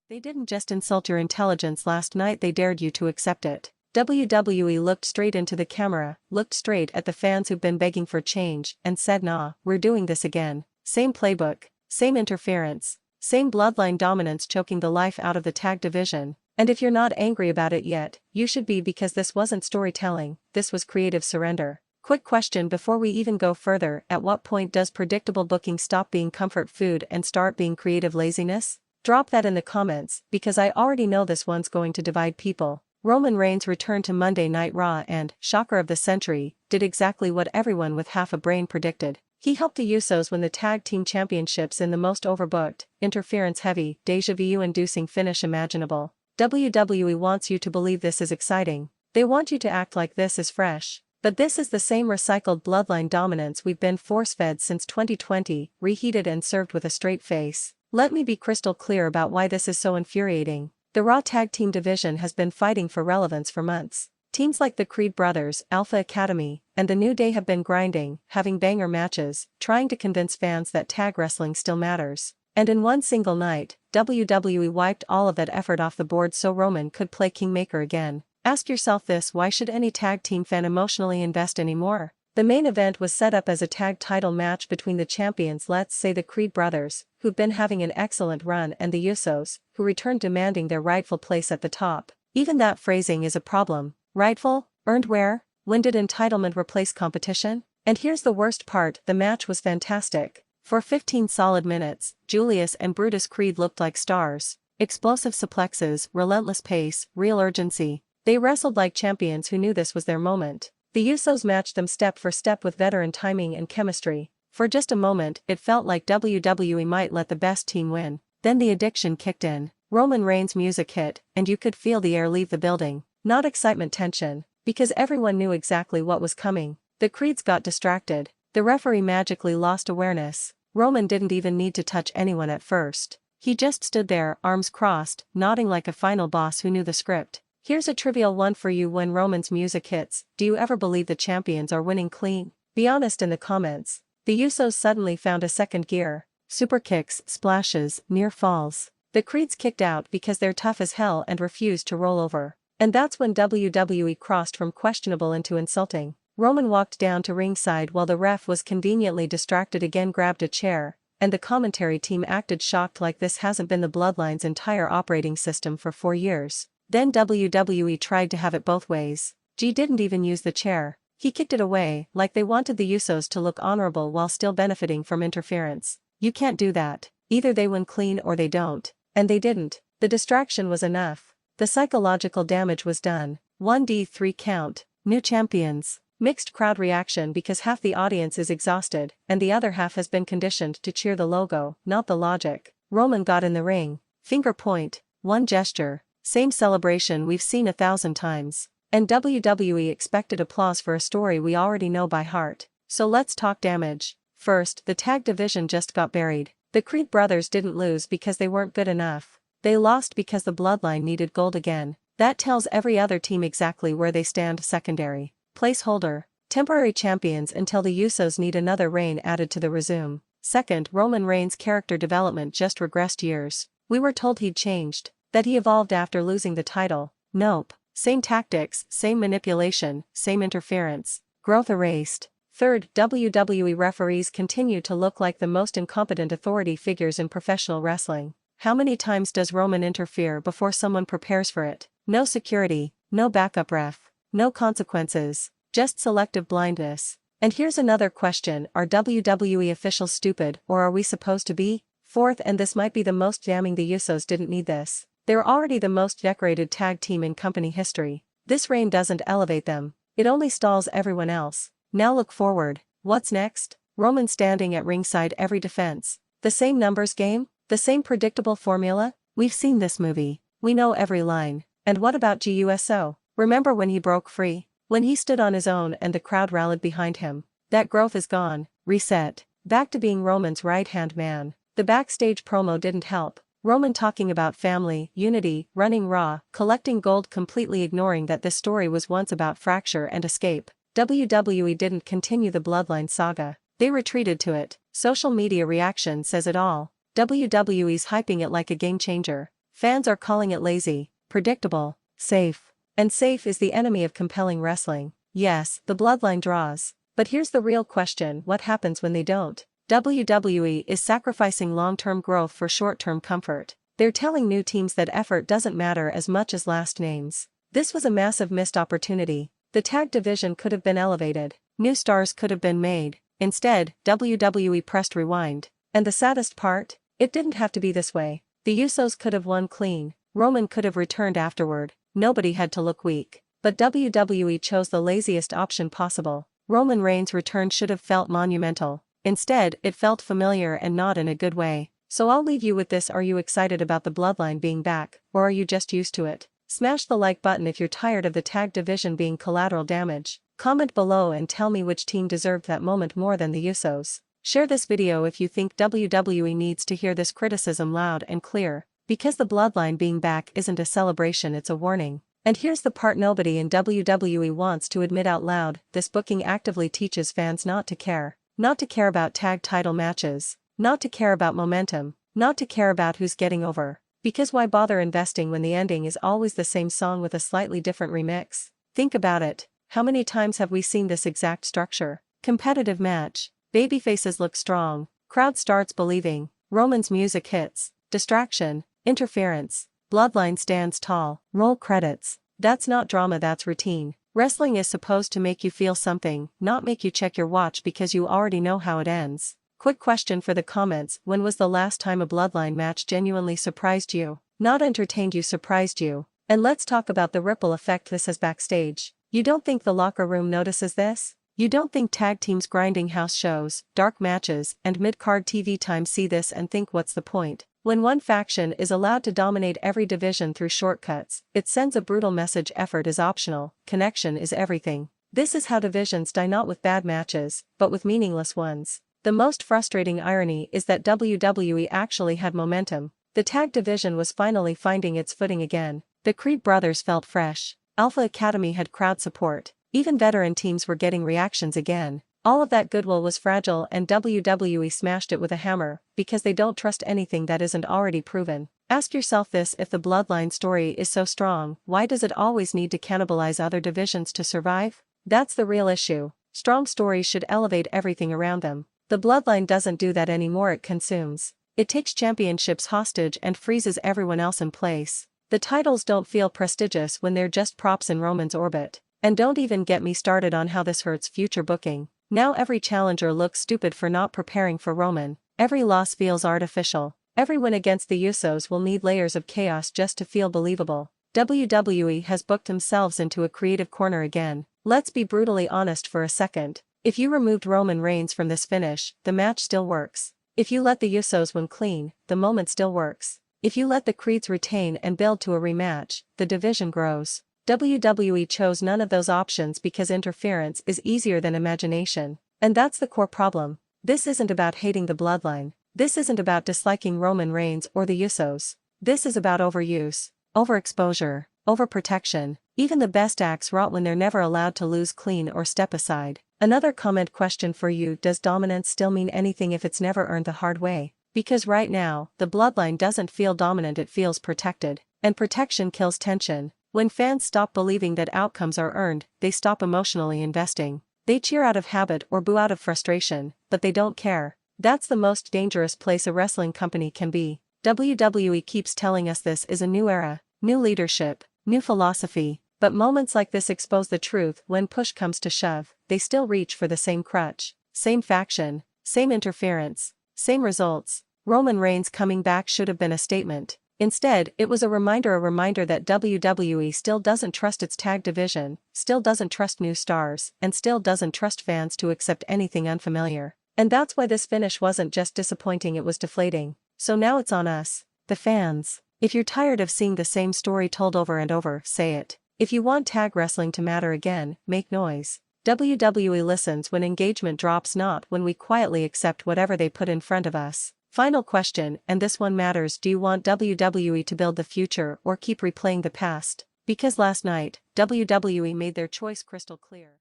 They didn't just insult your intelligence last night, they dared you to accept it. WWE looked straight into the camera, looked straight at the fans who've been begging for change, and said, "Nah, we're doing this again." Same playbook, same interference, same bloodline dominance choking the life out of the tag division. And if you're not angry about it yet, you should be, because this wasn't storytelling, this was creative surrender. Quick question before we even go further: at what point does predictable booking stop being comfort food and start being creative laziness? Drop that in the comments, because I already know this one's going to divide people. Roman Reigns returned to Monday Night Raw and, shocker of the century, did exactly what everyone with half a brain predicted. He helped the Usos win the tag team championships in the most overbooked, interference-heavy, déjà vu-inducing finish imaginable. WWE wants you to believe this is exciting. They want you to act like this is fresh. But this is the same recycled bloodline dominance we've been force-fed since 2020, reheated and served with a straight face. Let me be crystal clear about why this is so infuriating. The Raw Tag Team division has been fighting for relevance for months. Teams like the Creed Brothers, Alpha Academy, and the New Day have been grinding, having banger matches, trying to convince fans that tag wrestling still matters. And in one single night, WWE wiped all of that effort off the board so Roman could play Kingmaker again. Ask yourself this: why should any tag team fan emotionally invest anymore? The main event was set up as a tag title match between the champions, let's say the Creed Brothers, who've been having an excellent run, and the Usos, who returned demanding their rightful place at the top. Even that phrasing is a problem. Rightful? Earned where? When did entitlement replace competition? And here's the worst part: the match was fantastic. For 15 solid minutes, Julius and Brutus Creed looked like stars. Explosive suplexes, relentless pace, real urgency. They wrestled like champions who knew this was their moment. The Usos matched them step for step with veteran timing and chemistry. For just a moment, it felt like WWE might let the best team win. Then the addiction kicked in. Roman Reigns' music hit, and you could feel the air leave the building. Not excitement, tension, because everyone knew exactly what was coming. The Creeds got distracted. The referee magically lost awareness. Roman didn't even need to touch anyone at first. He just stood there, arms crossed, nodding like a final boss who knew the script. Here's a trivial one for you: when Roman's music hits, do you ever believe the champions are winning clean? Be honest in the comments. The Usos suddenly found a second gear. Super kicks, splashes, near falls. The Creeds kicked out because they're tough as hell and refused to roll over. And that's when WWE crossed from questionable into insulting. Roman walked down to ringside while the ref was conveniently distracted again, grabbed a chair, and the commentary team acted shocked, like this hasn't been the Bloodline's entire operating system for 4 years. Then WWE tried to have it both ways. Jey didn't even use the chair. He kicked it away, like they wanted the Usos to look honorable while still benefiting from interference. You can't do that. Either they win clean or they don't. And they didn't. The distraction was enough. The psychological damage was done. 1-3 count. New champions. Mixed crowd reaction because half the audience is exhausted, and the other half has been conditioned to cheer the logo, not the logic. Roman got in the ring. Finger point. One gesture. Same celebration we've seen 1,000 times. And WWE expected applause for a story we already know by heart. So let's talk damage. First, the tag division just got buried. The Creed brothers didn't lose because they weren't good enough. They lost because the Bloodline needed gold again. That tells every other team exactly where they stand. Secondary. Placeholder. Temporary champions until the Usos need another reign added to the resume. Second, Roman Reigns' character development just regressed years. We were told he'd changed. That he evolved after losing the title. Nope. Same tactics, same manipulation, same interference. Growth erased. Third, WWE referees continue to look like the most incompetent authority figures in professional wrestling. How many times does Roman interfere before someone prepares for it? No security, no backup ref, no consequences, just selective blindness. And here's another question: are WWE officials stupid, or are we supposed to be? Fourth, and this might be the most damning: the Usos didn't need this. They're already the most decorated tag team in company history. This reign doesn't elevate them. It only stalls everyone else. Now look forward. What's next? Roman standing at ringside every defense. The same numbers game? The same predictable formula? We've seen this movie. We know every line. And what about Jey Uso? Remember when he broke free? When he stood on his own and the crowd rallied behind him? That growth is gone. Reset. Back to being Roman's right-hand man. The backstage promo didn't help. Roman talking about family, unity, running Raw, collecting gold, completely ignoring that this story was once about fracture and escape. WWE didn't continue the Bloodline saga. They retreated to it. Social media reaction says it all. WWE's hyping it like a game changer. Fans are calling it lazy, predictable, safe. And safe is the enemy of compelling wrestling. Yes, the Bloodline draws. But here's the real question: what happens when they don't? WWE is sacrificing long-term growth for short-term comfort. They're telling new teams that effort doesn't matter as much as last names. This was a massive missed opportunity. The tag division could have been elevated. New stars could have been made. Instead, WWE pressed rewind. And the saddest part? It didn't have to be this way. The Usos could have won clean. Roman could have returned afterward. Nobody had to look weak. But WWE chose the laziest option possible. Roman Reigns' return should have felt monumental. Instead, it felt familiar and not in a good way. So I'll leave you with this: are you excited about the Bloodline being back, or are you just used to it? Smash the like button if you're tired of the tag division being collateral damage. Comment below and tell me which team deserved that moment more than the Usos. Share this video if you think WWE needs to hear this criticism loud and clear, because the Bloodline being back isn't a celebration, it's a warning. And here's the part nobody in WWE wants to admit out loud: this booking actively teaches fans not to care. Not to care about tag title matches. Not to care about momentum. Not to care about who's getting over. Because why bother investing when the ending is always the same song with a slightly different remix? Think about it. How many times have we seen this exact structure? Competitive match. Babyfaces look strong. Crowd starts believing. Roman's music hits. Distraction. Interference. Bloodline stands tall. Roll credits. That's not drama, that's routine. Wrestling is supposed to make you feel something, not make you check your watch because you already know how it ends. Quick question for the comments: when was the last time a Bloodline match genuinely surprised you? Not entertained you, surprised you? And let's talk about the ripple effect this has backstage. You don't think the locker room notices this? You don't think tag teams grinding house shows, dark matches, and mid-card TV time see this and think, what's the point? When one faction is allowed to dominate every division through shortcuts, it sends a brutal message: effort is optional, connection is everything. This is how divisions die, not with bad matches, but with meaningless ones. The most frustrating irony is that WWE actually had momentum. The tag division was finally finding its footing again. The Creed brothers felt fresh. Alpha Academy had crowd support. Even veteran teams were getting reactions again. All of that goodwill was fragile and WWE smashed it with a hammer, because they don't trust anything that isn't already proven. Ask yourself this: if the Bloodline story is so strong, why does it always need to cannibalize other divisions to survive? That's the real issue. Strong stories should elevate everything around them. The Bloodline doesn't do that anymore, it consumes. It takes championships hostage and freezes everyone else in place. The titles don't feel prestigious when they're just props in Roman's orbit. And don't even get me started on how this hurts future booking. Now every challenger looks stupid for not preparing for Roman. Every loss feels artificial. Every win against the Usos will need layers of chaos just to feel believable. WWE has booked themselves into a creative corner again. Let's be brutally honest for a second. If you removed Roman Reigns from this finish, the match still works. If you let the Usos win clean, the moment still works. If you let the Creeds retain and build to a rematch, the division grows. WWE chose none of those options because interference is easier than imagination. And that's the core problem. This isn't about hating the Bloodline. This isn't about disliking Roman Reigns or the Usos. This is about overuse, overexposure, overprotection. Even the best acts rot when they're never allowed to lose clean or step aside. Another comment question for you: does dominance still mean anything if it's never earned the hard way? Because right now, the Bloodline doesn't feel dominant, it feels protected. And protection kills tension. When fans stop believing that outcomes are earned, they stop emotionally investing. They cheer out of habit or boo out of frustration, but they don't care. That's the most dangerous place a wrestling company can be. WWE keeps telling us this is a new era, new leadership, new philosophy, but moments like this expose the truth. When push comes to shove, they still reach for the same crutch, same faction, same interference, same results. Roman Reigns coming back should have been a statement. Instead, it was a reminder that WWE still doesn't trust its tag division, still doesn't trust new stars, and still doesn't trust fans to accept anything unfamiliar. And that's why this finish wasn't just disappointing, it was deflating. So now it's on us, the fans. If you're tired of seeing the same story told over and over, say it. If you want tag wrestling to matter again, make noise. WWE listens when engagement drops, not when we quietly accept whatever they put in front of us. Final question, and this one matters: do you want WWE to build the future or keep replaying the past? Because last night, WWE made their choice crystal clear.